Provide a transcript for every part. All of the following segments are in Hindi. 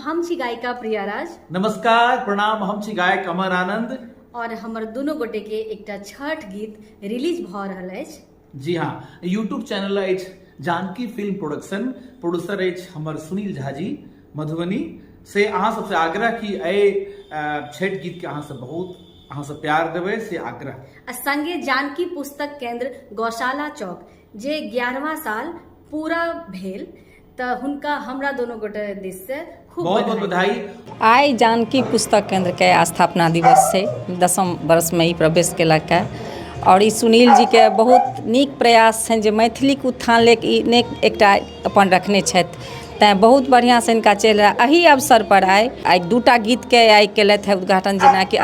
हम छी गायिका प्रिया राज। नमस्कार प्रणाम, हम छी गायक अमर आनंद और हमर दोनों गोटे के एकटा छठ गीत रिलीज भ रहल अछि। जी हाँ, यूट्यूब चैनल अछि जानकी फिल्म प्रोडक्शन, प्रोड्यूसर अछि हमर सुनील झा जी मधुबनी से। अहाँ सबसे आग्रह की छठ गीत के अहाँ सब बहुत अहाँ सब प्यार देबै से आग्रह। संगे जानकी पुस्तक केंद्र गौशाला चौक जे 11वां साल पूरा भेल त हुनका हमरा दोनों गोटे दिस से खूब बहुत बहुत बधाई। आई जानकी पुस्तक केंद्र के स्थापना दिवस है, 10म वर्ष में ही प्रवेश केलक है। और ई सुनील जी के बहुत नीक प्रयास है जे मैथिली के उत्थान लेके एकटा अपन रखने छथि, तैं बहुत बढ़िया से इनका चल रहा। एही अवसर पर आई दूटा गीत के आई केलथि है उद्घाटन, जेना कि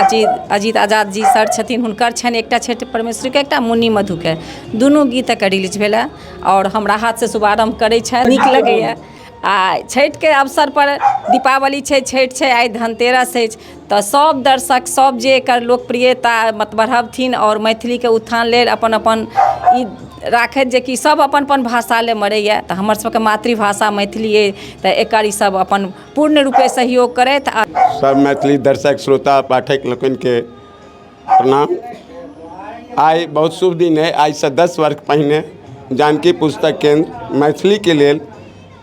अजीत आजाद जी सर छथिन, हुनकर छनि एकटा छठि परमेश्वरी के, एकटा मुन्नी मधु के, दुनू गीत के रिलीज भेल है और हमरा हाथ से शुभारंभ करे छै, नीक लगैया। आ छठि के अवसर पर दीपावली छै, छठि छै, आई धनतेरस अछि, तो सब दर्शक सब जे एकर लोकप्रियता मत बढ़बथिन और मैथिली के उत्थान लेल अपन अपन ई राखैत जे कि सब अपन अपन भाषा ले मरैया, तो हमर सबके मातृभाषा मैथिली है, तो एकर ई सब अपन पूर्ण रूपे सहयोग करैत। सब मैथिली दर्शक श्रोता पाठक लोकन के प्रणाम। आई बहुत शुभ दिन है। आज से 10 वर्ष पहले जानकी पुस्तक केंद्र मैथिली के लेल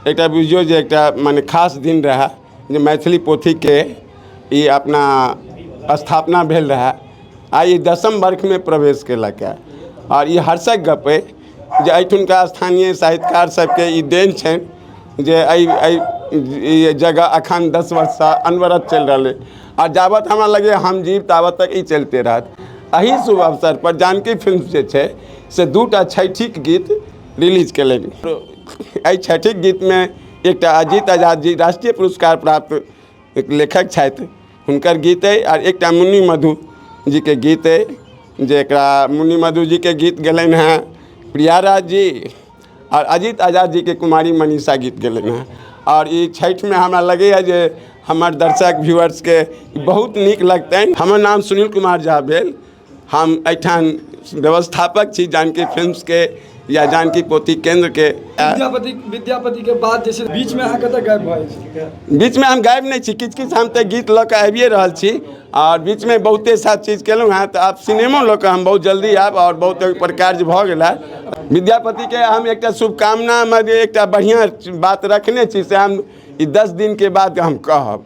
एकटा बुझियो जे एकटा माने खास दिन रहा, जे मैथिली पोथी के ई अपना स्थापना भेल रहा। आई 10म वर्ष में प्रवेश केलक है और ये हर्षक गप है जे एहिठुनका स्थानीय साहित्यकार सबके ई देन छनि जे एहि जगह अखन 10 वर्ष से अनवरत चल रहा है और जावत हमरा लगे हम जीव तावत तक ई चलते रहत। एही शुभ अवसर पर जानकी फिल्म जे छै से 2टा छठिक गीत रिलीज केलनि। एहि छठिक गीत में एकटा अजीत आजाद जी राष्ट्रीय पुरस्कार प्राप्त एक लेखक छथि, हुनकर गीत है, और एकटा मुन्नी मधु जी के गीत है, जेकरा मुन्नी मधु जी के गीत गेलन हैं प्रिया राज जी, और अजीत आजाद जी के कुमारी मनीषा गीत गेलन हैं। और ये छठ में हमरा लगे जे हमार दर्शक व्यूअर्स के बहुत नीक लगतनि। हमर नाम सुनील कुमार झा भेल, हम एठान व्यवस्थापक छी जानकी फिल्म्स के या जानकी पोथी केंद्र के। विद्यापति के बाद जैसे बीच में अहाँ कतऽ गायब भऽ जाइ छी? बीच में हम गायब नहीं छी, किछ किछ हम तो गीत लऽ के आबिए रहल छी और बीच में बहुते साथ चीज केलहुँ हैं। तो आप सिनेमो लऽ के हम बहुत जल्दी आब और बहुत प्रकार भऽ गेल है। विद्यापति के हम एक शुभकामना में एक बढ़िया बात रखने छी से हम 10 दिन के बाद हम कहब।